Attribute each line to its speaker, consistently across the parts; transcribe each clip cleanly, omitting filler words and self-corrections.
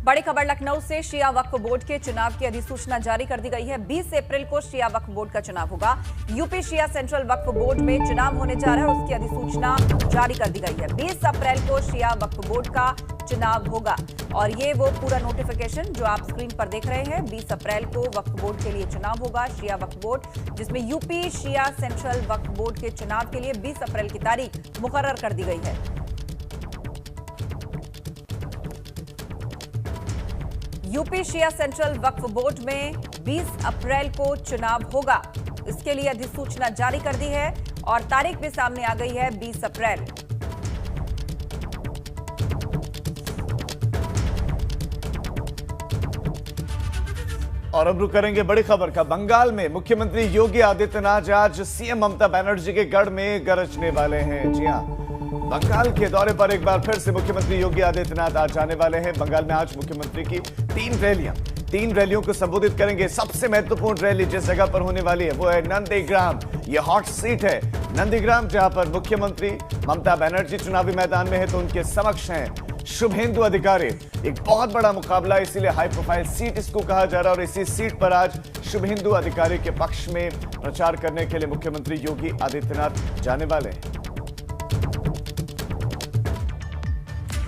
Speaker 1: बड़ी खबर लखनऊ से शिया वक्फ बोर्ड के चुनाव की अधिसूचना जारी कर दी गई है। 20 अप्रैल को शिया वक्फ बोर्ड का चुनाव होगा। यूपी शिया सेंट्रल वक्फ बोर्ड में चुनाव होने जा रहा है, उसकी अधिसूचना जारी कर दी गई है। 20 अप्रैल को शिया वक्फ बोर्ड का चुनाव होगा और ये वो पूरा नोटिफिकेशन जो आप स्क्रीन पर देख रहे हैं। 20 अप्रैल को वक्फ बोर्ड के लिए चुनाव होगा, शिया वक्फ बोर्ड, जिसमें यूपी शिया सेंट्रल वक्फ बोर्ड के चुनाव के लिए 20 अप्रैल की तारीख मुकर्रर कर दी गई है। यूपी शिया सेंट्रल वक्फ बोर्ड में 20 अप्रैल को चुनाव होगा, इसके लिए अधिसूचना जारी कर दी है और तारीख भी सामने आ गई है 20 अप्रैल।
Speaker 2: और अब रुक करेंगे बड़ी खबर का। बंगाल में मुख्यमंत्री योगी आदित्यनाथ आज सीएम ममता बनर्जी के गढ़ में गरजने वाले हैं। जी हां, बंगाल के दौरे पर एक बार फिर से मुख्यमंत्री योगी आदित्यनाथ आज जाने वाले हैं। बंगाल में आज मुख्यमंत्री की तीन रैलियों को संबोधित करेंगे। सबसे महत्वपूर्ण रैली जिस जगह पर होने वाली है वो है नंदीग्राम। ये हॉट सीट है नंदीग्राम, जहां पर मुख्यमंत्री ममता बनर्जी चुनावी मैदान में है तो उनके समक्ष हैं शुभेंदु अधिकारी। एक बहुत बड़ा मुकाबला, इसीलिए हाई प्रोफाइल सीट इसको कहा जा रहा है और इसी सीट पर आज शुभेंदु अधिकारी के पक्ष में प्रचार करने के लिए मुख्यमंत्री योगी आदित्यनाथ जाने वाले हैं।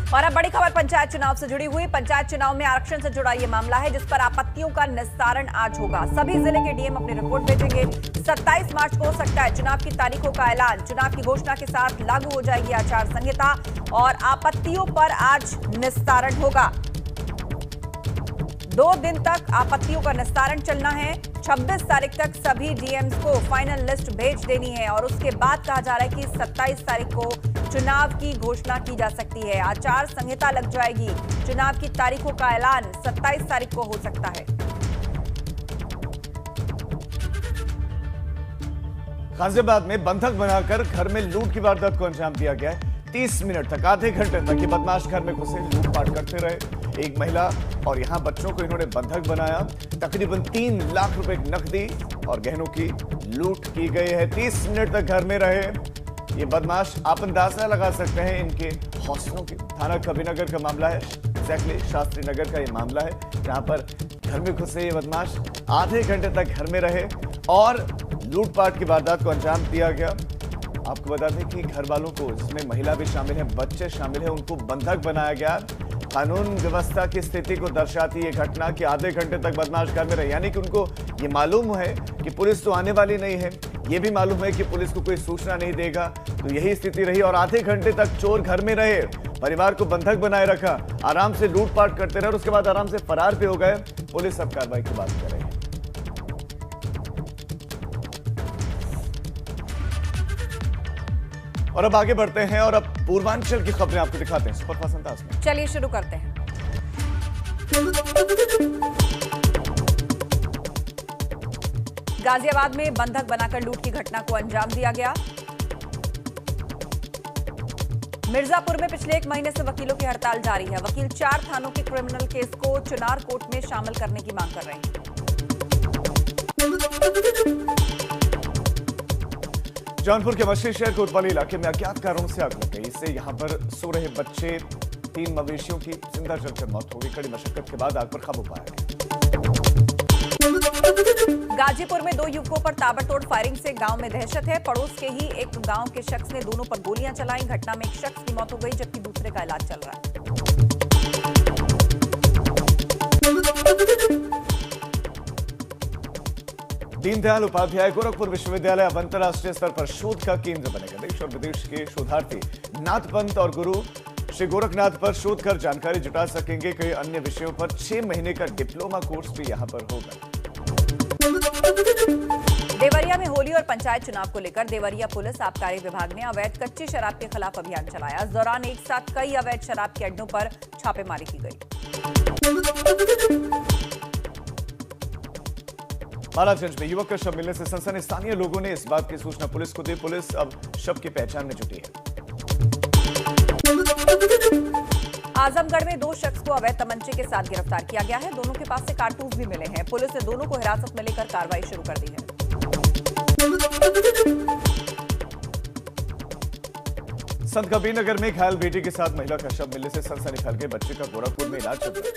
Speaker 1: और अब बड़ी खबर पंचायत चुनाव से जुड़ी हुई। पंचायत चुनाव में आरक्षण से जुड़ा यह मामला है जिस पर आपत्तियों का निस्तारण आज होगा। सभी जिले के डीएम अपनी रिपोर्ट भेजेंगे। 27 मार्च को हो सकता है चुनाव की तारीखों का ऐलान। चुनाव की घोषणा के साथ लागू हो जाएगी आचार संहिता और आपत्तियों पर आज निस्तारण होगा। 2 दिन तक आपत्तियों का निस्तारण चलना है। 26 तारीख तक सभी डीएम्स को फाइनल लिस्ट भेज देनी है और उसके बाद कहा जा रहा है कि 27 तारीख को चुनाव की घोषणा की जा सकती है। आचार संहिता लग जाएगी। चुनाव की तारीखों का ऐलान 27 तारीख को हो सकता है।
Speaker 2: गाजियाबाद में बंधक बनाकर घर में लूट की वारदात को अंजाम दिया गया है। 30 मिनट तक, आधे घंटे तक ये बदमाश घर में घुसे लूटपाट करते रहे। एक महिला और यहां बच्चों को इन्होंने बंधक बनाया। तकरीबन 3 लाख रुपए नकदी और गहनों की लूट की गई है। 30 मिनट तक घर में रहे ये बदमाश। आप अंदाजा लगा सकते हैं इनके हौसलों की। थाना कबीरनगर का मामला है, एग्जैक्टली शास्त्री नगर का ये मामला है, जहां पर घर में घुसे ये बदमाश आधे घंटे तक घर में रहे और लूटपाट की वारदात को अंजाम दिया गया। आपको बता दें कि घर वालों को, जिसमें महिला भी शामिल है, बच्चे शामिल है, उनको बंधक बनाया गया। कानून व्यवस्था की स्थिति को दर्शाती ये घटना कि आधे घंटे तक बदमाश घर में रहे, यानी कि उनको ये मालूम है कि पुलिस तो आने वाली नहीं है, ये भी मालूम है कि पुलिस को कोई सूचना नहीं देगा, तो यही स्थिति रही और आधे घंटे तक चोर घर में रहे, परिवार को बंधक बनाए रखा, आराम से लूटपाट करते रहे और उसके बाद आराम से फरार भी हो गए। पुलिस अब कार्रवाई की बात कर रही है। और अब आगे बढ़ते हैं और अब पूर्वांचल की खबरें आपको दिखाते हैं सुपरफास्ट अंदाज में।
Speaker 1: चलिए शुरू करते हैं। गाजियाबाद में बंधक बनाकर लूट की घटना को अंजाम दिया गया। मिर्जापुर में पिछले 1 महीने से वकीलों की हड़ताल जारी है। वकील 4 थानों के क्रिमिनल केस को चुनार कोर्ट में शामिल करने की मांग कर रहे हैं।
Speaker 2: जौनपुर के मछली शहर कोतवाली इलाके में अज्ञात कारणों से आग लग गई। इससे यहां पर सो रहे बच्चे, 3 मवेशियों की जिंदा जलकर मौत हो गई। कड़ी मशक्कत के बाद आग पर काबू पाया गया।
Speaker 1: गाजीपुर में 2 युवकों पर ताबड़तोड़ फायरिंग से गांव में दहशत है। पड़ोस के ही एक गांव के शख्स ने दोनों पर गोलियां चलाई। घटना में एक शख्स की मौत हो गई जबकि दूसरे का इलाज चल रहा है।
Speaker 2: दीनदयाल उपाध्याय गोरखपुर विश्वविद्यालय अब अंतर्राष्ट्रीय स्तर पर शोध का केंद्र बनेगा। देश और विदेश के शोधार्थी नाथ पंत और गुरु श्री गोरखनाथ पर शोध कर जानकारी जुटा सकेंगे। कई अन्य विषयों पर 6 महीने का डिप्लोमा कोर्स भी यहां पर होगा।
Speaker 1: देवरिया में होली और पंचायत चुनाव को लेकर देवरिया पुलिस आबकारी विभाग ने अवैध कच्ची शराब के खिलाफ अभियान चलाया। इस दौरान एक साथ कई अवैध शराब के अड्डों पर छापेमारी की गई।
Speaker 2: महाराजगंज में युवक का शव मिलने से सनसनी। स्थानीय लोगों ने इस बात की सूचना पुलिस को दी। पुलिस अब शव की पहचान में जुटी है।
Speaker 1: आजमगढ़ में 2 शख्स को अवैध तमंचे के साथ गिरफ्तार किया गया है। दोनों के पास से कारतूस भी मिले हैं। पुलिस ने दोनों को हिरासत में लेकर कार्रवाई शुरू कर दी है।
Speaker 2: संत कबीर नगर में घायल बेटी के साथ महिला का शव मिलने से सनसनी फैल गई। बच्चे का गोरखपुर में इलाज चल रहा है।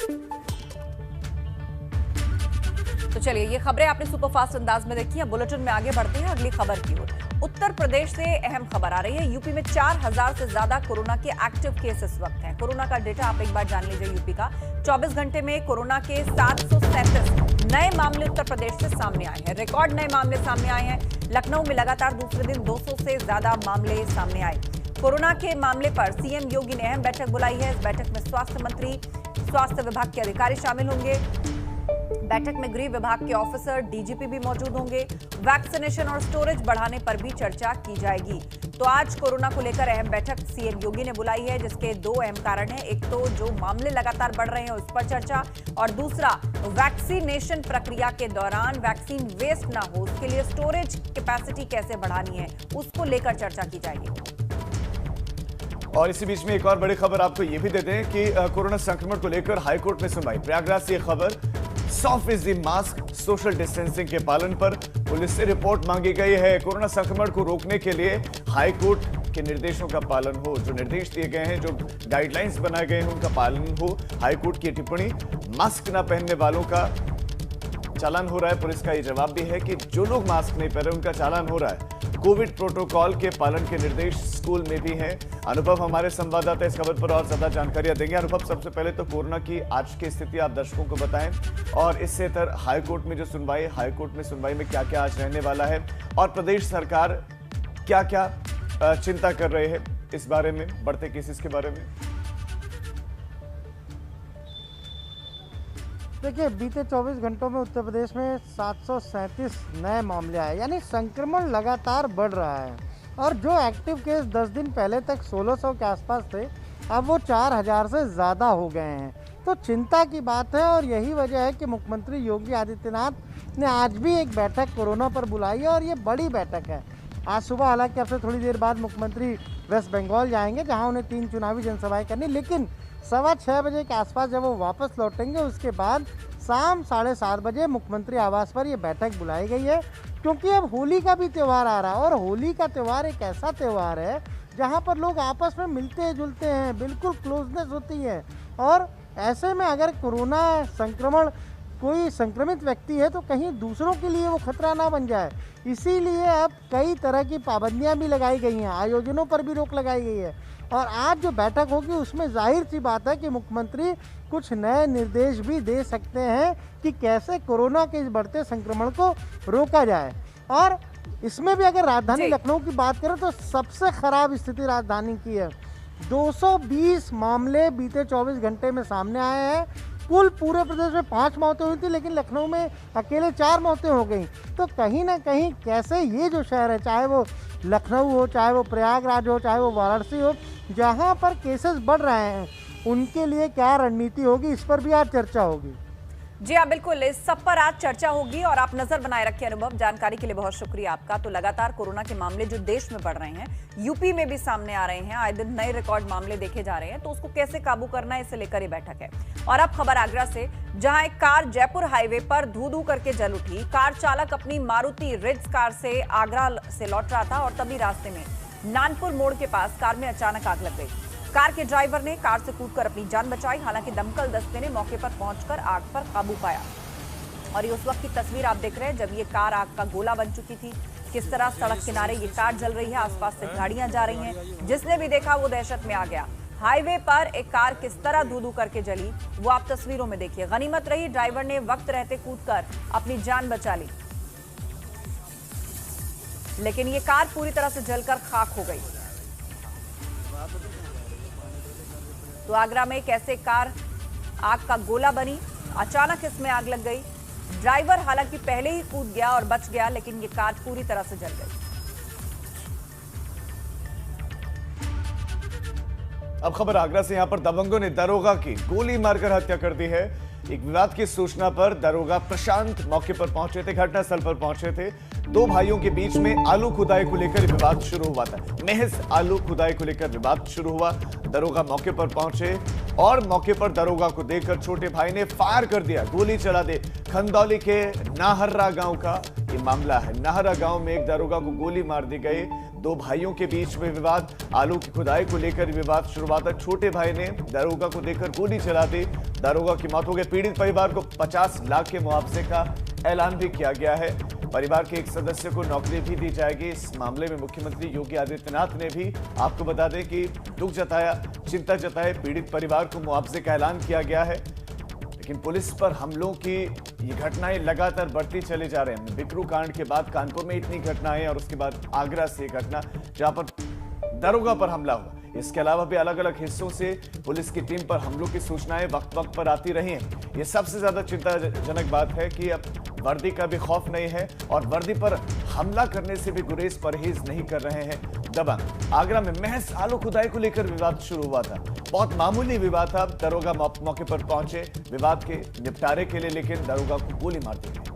Speaker 1: तो चलिए, ये खबरें आपने सुपरफास्ट अंदाज में देखी है। बुलेटिन में आगे बढ़ते हैं अगली खबर की ओर। उत्तर प्रदेश से अहम खबर आ रही है। यूपी में 4000 से ज्यादा कोरोना के एक्टिव केस इस वक्त हैं। कोरोना का डेटा आप एक बार जान लीजिए। यूपी का 24 घंटे में कोरोना के 737 नए मामले उत्तर प्रदेश से सामने आए हैं। रिकॉर्ड नए मामले सामने आए हैं। लखनऊ में लगातार दूसरे दिन 200 से ज्यादा मामले सामने आए। कोरोना के मामले पर सीएम योगी ने अहम बैठक बुलाई है। इस बैठक में स्वास्थ्य मंत्री, स्वास्थ्य विभाग के अधिकारी शामिल होंगे। बैठक में गृह विभाग के ऑफिसर, डीजीपी भी मौजूद होंगे। वैक्सीनेशन और स्टोरेज बढ़ाने पर भी चर्चा की जाएगी। तो आज कोरोना को लेकर अहम बैठक सीएम योगी ने बुलाई है, जिसके दो अहम कारण हैं। एक तो जो मामले लगातार बढ़ रहे हैं उस पर चर्चा, और दूसरा वैक्सीनेशन प्रक्रिया के दौरान वैक्सीन वेस्ट ना हो, उसके लिए स्टोरेज कैपेसिटी कैसे बढ़ानी है, उसको लेकर चर्चा की जाएगी।
Speaker 2: और इसी बीच में एक और बड़ी खबर आपको यह भी दे दें कि कोरोना संक्रमण को लेकर हाईकोर्ट में सुनवाई। प्रयागराज से खबर, 100% मास्क, सोशल डिस्टेंसिंग के पालन पर पुलिस से रिपोर्ट मांगी गई है। कोरोना संक्रमण को रोकने के लिए हाईकोर्ट के निर्देशों का पालन हो, जो निर्देश दिए गए हैं, जो गाइडलाइंस बनाए गए हैं, उनका पालन हो। हाईकोर्ट की टिप्पणी, मास्क न पहनने वालों का चालान हो रहा है। पुलिस का यह जवाब भी है कि जो लोग मास्क नहीं पहन रहे उनका चालान हो रहा है। कोविड प्रोटोकॉल के पालन के निर्देश स्कूल में भी हैं। अनुभव हमारे संवाददाता इस खबर पर और ज्यादा जानकारियां देंगे। अनुभव, सबसे पहले तो कोरोना की आज की स्थिति आप दर्शकों को बताएं, और इससे तर हाईकोर्ट में जो सुनवाई, हाईकोर्ट में सुनवाई में क्या क्या आज रहने वाला है, और प्रदेश सरकार क्या क्या चिंता कर रहे हैं इस बारे में, बढ़ते केसेस के बारे में।
Speaker 3: देखिए, बीते 24 घंटों में उत्तर प्रदेश में 737 नए मामले आए, यानी संक्रमण लगातार बढ़ रहा है। और जो एक्टिव केस 10 दिन पहले तक 1600 के आसपास थे, अब वो 4000 से ज़्यादा हो गए हैं। तो चिंता की बात है, और यही वजह है कि मुख्यमंत्री योगी आदित्यनाथ ने आज भी एक बैठक कोरोना पर बुलाई है, और ये बड़ी बैठक है। आज सुबह, हालांकि अब से थोड़ी देर बाद मुख्यमंत्री वेस्ट बंगाल जाएंगे, जहाँ उन्हें 3 चुनावी जनसभाएं करनी, लेकिन 6:15 बजे के आसपास जब वो वापस लौटेंगे, उसके बाद शाम 7:30 बजे मुख्यमंत्री आवास पर ये बैठक बुलाई गई है। क्योंकि अब होली का भी त्यौहार आ रहा है, और होली का त्यौहार एक ऐसा त्यौहार है जहाँ पर लोग आपस में मिलते जुलते हैं, बिल्कुल क्लोजनेस होती है। और ऐसे में अगर कोरोना संक्रमण, कोई संक्रमित व्यक्ति है, तो कहीं दूसरों के लिए वो खतरा ना बन जाए, इसीलिए अब कई तरह की पाबंदियां भी लगाई गई हैं, आयोजनों पर भी रोक लगाई गई है। और आज जो बैठक होगी उसमें जाहिर सी बात है कि मुख्यमंत्री कुछ नए निर्देश भी दे सकते हैं कि कैसे कोरोना के इस बढ़ते संक्रमण को रोका जाए। और इसमें भी अगर राजधानी लखनऊ की बात करें तो सबसे खराब स्थिति राजधानी की है। 220 मामले बीते 24 घंटे में सामने आए हैं। कुल पूरे प्रदेश में 5 मौतें हुई थी, लेकिन लखनऊ में अकेले 4 मौतें हो गई। तो कहीं ना कहीं कैसे ये जो शहर है, चाहे वो लखनऊ हो, चाहे वो प्रयागराज हो, चाहे वो वाराणसी हो, जहाँ पर केसेस बढ़ रहे हैं, उनके लिए क्या रणनीति होगी, इस पर भी आज चर्चा होगी।
Speaker 1: जी हाँ, बिल्कुल, इस सब पर आज चर्चा होगी, और आप नजर बनाए रखिए। अनुभव, जानकारी के लिए बहुत शुक्रिया आपका। तो लगातार कोरोना के मामले जो देश में बढ़ रहे हैं, यूपी में भी सामने आ रहे हैं, आए दिन नए रिकॉर्ड मामले देखे जा रहे हैं, तो उसको कैसे काबू करना है, इसे लेकर ये बैठक है। और अब खबर आगरा से, जहां एक कार जयपुर हाईवे पर धू-धू करके जल उठी। कार चालक अपनी मारुति रिट्ज कार से आगरा से लौट रहा था, और तभी रास्ते में नानपुर मोड़ के पास कार में अचानक आग लग गई। कार के ड्राइवर ने कार से कूदकर अपनी जान बचाई। हालांकि दमकल दस्ते ने मौके पर पहुंचकर आग पर काबू पाया। और ये उस वक्त की तस्वीर आप देख रहे हैं जब ये कार आग का गोला बन चुकी थी। किस तरह सड़क किनारे ये कार जल रही है, आसपास से गाड़ियां जा रही हैं। जिसने भी देखा वो दहशत में आ गया। हाईवे पर एक कार किस तरह धू-धू करके जली, वो आप तस्वीरों में देखिए। गनीमत रही ड्राइवर ने वक्त रहते कूदकर अपनी जान बचा ली, लेकिन ये कार पूरी तरह से जलकर खाक हो गई। तो आगरा में कैसे कार आग का गोला बनी, अचानक इसमें आग लग गई। ड्राइवर हालांकि पहले ही कूद गया और बच गया, लेकिन ये कार पूरी तरह से जल गई।
Speaker 2: अब खबर आगरा से, यहां पर दबंगों ने दरोगा की गोली मारकर हत्या कर दी है। एक विवाद की सूचना पर दरोगा प्रशांत मौके पर पहुंचे थे, घटनास्थल पर पहुंचे थे। 2 भाइयों के बीच में आलू खुदाई को लेकर विवाद शुरू हुआ था। महज आलू खुदाई को लेकर विवाद शुरू हुआ। दरोगा मौके पर पहुंचे, और मौके पर दरोगा को देखकर छोटे भाई ने फायर कर दिया, गोली चला दे। खंदौली के नाहर्रा गांव का ये मामला है। नाहरा गांव में एक दारोगा को गोली मार दी गई। दो भाइयों के बीच में विवाद, आलू की खुदाई को लेकर विवाद शुरू हुआ था। छोटे भाई ने दारोगा को देखकर गोली चला दी, दारोगा की मौत हो गई। पीड़ित परिवार को 50 लाख के मुआवजे का ऐलान भी किया गया है। परिवार के एक सदस्य को नौकरी भी दी जाएगी। इस मामले में मुख्यमंत्री योगी आदित्यनाथ ने भी आपको बता दें कि दुख जताया, चिंता जताई। पीड़ित परिवार को मुआवजे का ऐलान किया गया है। लेकिन पुलिस पर हमलों की ये घटनाएं लगातार बढ़ती चली जा रही हैं। बिकरू कांड के बाद कानपुर में इतनी घटनाएं और उसके बाद आगरा से ये घटना जहां पर दारोगा पर हमला हुआ। इसके अलावा भी अलग अलग हिस्सों से पुलिस की टीम पर हमलों की सूचनाएं वक्त वक्त पर आती रही हैं। ये सबसे ज्यादा चिंताजनक बात है कि अब वर्दी का भी खौफ नहीं है और वर्दी पर हमला करने से भी गुरेज परहेज नहीं कर रहे हैं दबंग। आगरा में महज आलू खुदाई को लेकर विवाद शुरू हुआ था। बहुत मामूली विवाद था। दारोगा मौके पर पहुंचे विवाद के निपटारे के लिए, लेकिन दारोगा को गोली मार दी गई।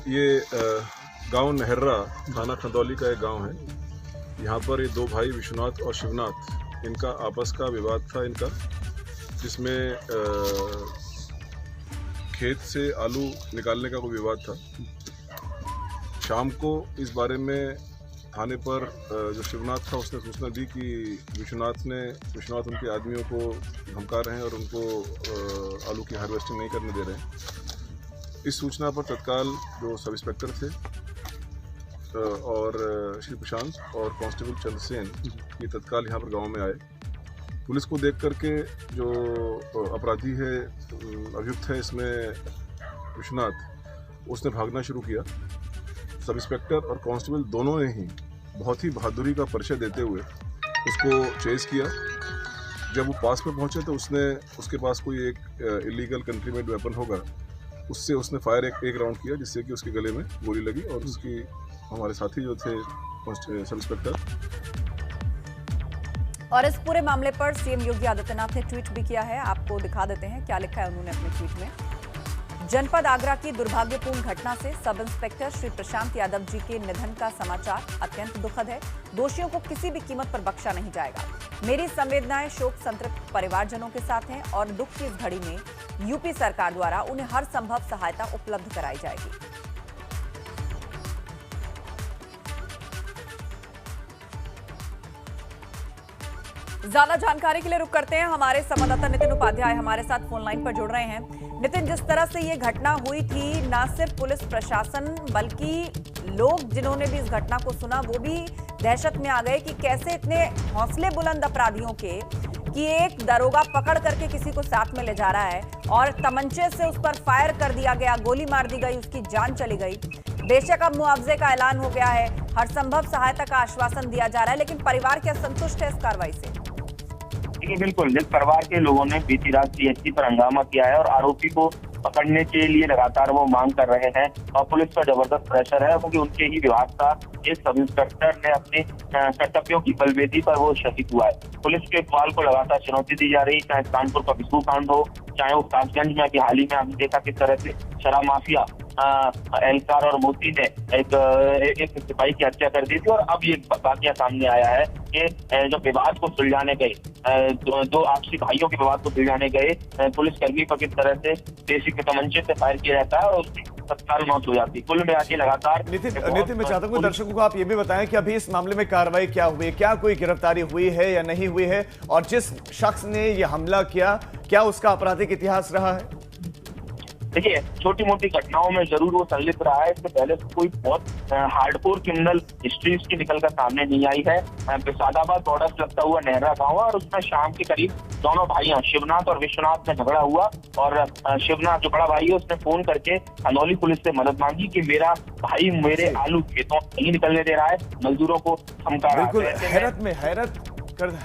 Speaker 4: ये गांव नहर्रा, थाना खंदौली का एक गांव है। यहाँ पर ये दो भाई विश्वनाथ और शिवनाथ, इनका आपस का विवाद था इनका, जिसमें खेत से आलू निकालने का कोई विवाद था। शाम को इस बारे में थाने पर जो शिवनाथ था उसने सूचना दी कि विश्वनाथ उनके आदमियों को धमका रहे हैं और उनको आलू की हार्वेस्टिंग नहीं करने दे रहे हैं। इस सूचना पर तत्काल जो सब इंस्पेक्टर थे और श्री प्रशांत और कांस्टेबल चंद्रसेन ये तत्काल यहाँ पर गांव में आए। पुलिस को देख करके जो अपराधी है, अभियुक्त है इसमें विश्वनाथ, उसने भागना शुरू किया। सब इंस्पेक्टर और कांस्टेबल दोनों ने ही बहुत ही बहादुरी का परिचय देते हुए उसको चेस किया। जब वो पास में पहुंचे तो उसके पास कोई एक इलीगल कंट्रीमेड वेपन होगा, उससे उसने फायर एक राउंड किया, जिससे कि उसके गले में गोली लगी और उसकी हमारे साथी जो थे सब इंस्पेक्टर।
Speaker 1: और इस पूरे मामले पर सीएम योगी आदित्यनाथ ने ट्वीट भी किया है। आपको दिखा देते हैं क्या लिखा है उन्होंने अपने ट्वीट में। जनपद आगरा की दुर्भाग्यपूर्ण घटना से सब इंस्पेक्टर श्री प्रशांत यादव जी के निधन का समाचार अत्यंत दुखद है। दोषियों को किसी भी कीमत पर बख्शा नहीं जाएगा। मेरी संवेदनाएं शोक संतृप्त परिवारजनों के साथ हैं और दुख की इस घड़ी में यूपी सरकार द्वारा उन्हें हर संभव सहायता उपलब्ध कराई जाएगी। ज्यादा जानकारी के लिए रुक करते हैं। हमारे संवाददाता नितिन उपाध्याय हमारे साथ फोन लाइन पर जुड़ रहे हैं। नितिन, जिस तरह से ये घटना हुई थी, न सिर्फ पुलिस प्रशासन बल्कि लोग जिन्होंने भी इस घटना को सुना वो भी दहशत में आ गए कि कैसे इतने हौसले बुलंद अपराधियों के कि एक दरोगा पकड़ करके किसी को साथ में ले जा रहा है और तमंचे से उस पर फायर कर दिया गया, गोली मार दी गई, उसकी जान चली गई। बेशक अब मुआवजे का ऐलान हो गया है, हर संभव सहायता का आश्वासन दिया जा रहा है, लेकिन परिवार क्या संतुष्ट है इस कार्रवाई से?
Speaker 5: बिल्कुल, जिस परिवार के लोगों ने बीती रात सीएचसी पर हंगामा किया है और आरोपी को पकड़ने के लिए लगातार वो मांग कर रहे हैं और पुलिस पर जबरदस्त प्रेशर है, क्योंकि उनके ही विभाग का एक सब इंस्पेक्टर ने अपने कर्तव्यों की बलवेदी पर वो शहीद हुआ है। पुलिस के सवाल को लगातार चुनौती दी जा रही, चाहे कानपुर का बिकरू कांड हो, चाहे वो कासगंज में अभी हाल ही में हमने देखा किस तरह से शराब माफिया एहलकार और मोती ने एक सिपाही की हत्या कर दी थी। और अब ये वाकया सामने आया है कि जो विवाद को सुलझाने गए, दो आपसी भाइयों के विवाद को सुलझाने गए पुलिसकर्मी पर किस तरह से देसी के तमंचे से फायर किया जाता है और उसकी तत्काल मौत हो जाती है। कुल मिला के लगातार
Speaker 2: नितिन, मैं चाहता हूँ दर्शकों को आप ये भी बताएं कि अभी इस मामले में कार्रवाई क्या हुई है, क्या कोई गिरफ्तारी हुई है या नहीं हुई है, और जिस शख्स ने ये हमला किया क्या उसका आपराधिक इतिहास रहा है?
Speaker 5: देखिए, छोटी मोटी घटनाओं में जरूर वो संलिप्त रहा है। इससे पहले कोई बहुत हार्डकोर क्रिमिनल हिस्ट्री उसकी निकलकर सामने नहीं आई है। सादाबाद बॉर्डर से लगता हुआ नहरा गांव और उसमें शाम के करीब दोनों भाइयों शिवनाथ और विश्वनाथ में झगड़ा हुआ और शिवनाथ जो बड़ा भाई है उसने फोन करके खंदौली पुलिस से मदद मांगी कि मेरा भाई मेरे आलू खेतों नहीं निकलने दे रहा है, मजदूरों को धमका रहा है।
Speaker 2: बिल्कुल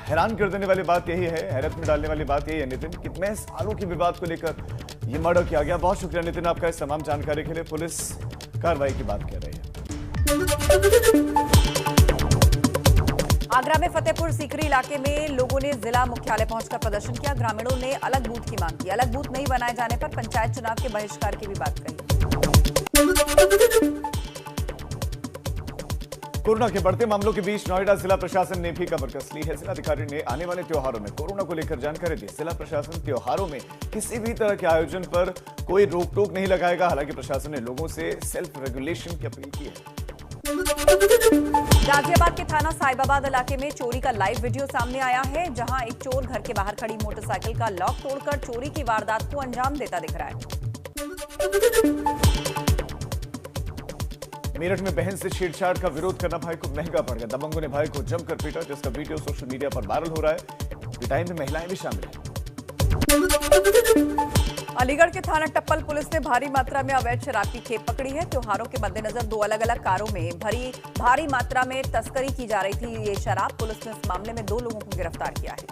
Speaker 2: हैरान कर देने वाली बात यही है, हैरत में डालने वाली बात यही है नितिन, कितने आलू के विवाद को लेकर ये मर्डर किया गया। बहुत शुक्रिया नितिन आपका इस तमाम जानकारी के लिए। पुलिस कार्रवाई की बात कर रही है।
Speaker 1: आगरा में फतेहपुर सीकरी इलाके में लोगों ने जिला मुख्यालय पहुंचकर प्रदर्शन किया। ग्रामीणों ने अलग बूथ की मांग की। अलग बूथ नहीं बनाए जाने पर पंचायत चुनाव के बहिष्कार की भी बात कही।
Speaker 2: कोरोना के बढ़ते मामलों के बीच नोएडा जिला प्रशासन ने भी कमर कस ली है। जिलाधिकारी ने आने वाले त्योहारों में कोरोना को लेकर जानकारी दी। जिला प्रशासन त्योहारों में किसी भी तरह के आयोजन पर कोई रोक टोक नहीं लगाएगा। हालांकि प्रशासन ने लोगों से सेल्फ रेगुलेशन की अपील की है।
Speaker 1: गाजियाबाद के थाना साहिबाबाद इलाके में चोरी का लाइव वीडियो सामने आया है, जहां एक चोर घर के बाहर खड़ी मोटरसाइकिल का लॉक तोड़कर चोरी की वारदात को अंजाम देता दिख रहा है।
Speaker 2: मेरठ में बहन से छेड़छाड़ का विरोध करना भाई को महंगा पड़ गया। दबंगों ने भाई को जमकर पीटा, जिसका वीडियो सोशल मीडिया पर वायरल हो रहा है। पिटाई में महिलाएं भी शामिल हैं।
Speaker 1: अलीगढ़ के थाना टप्पल पुलिस ने भारी मात्रा में अवैध शराब की खेप पकड़ी है। त्योहारों के मद्देनजर 2 अलग-अलग कारों में भारी मात्रा में तस्करी की जा रही थी ये शराब। पुलिस ने इस मामले में 2 लोगों को गिरफ्तार किया है।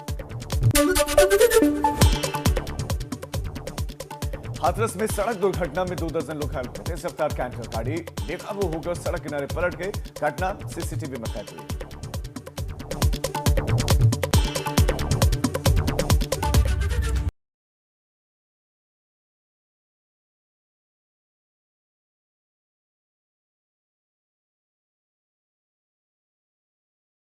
Speaker 2: हाथरस में सड़क दुर्घटना में 2 दर्जन लोग घायल हुए। तेज रफ्तार कैंटर गाड़ी बेकाबू होकर सड़क किनारे पलट गई। घटना सीसीटीवी में कैद हुई।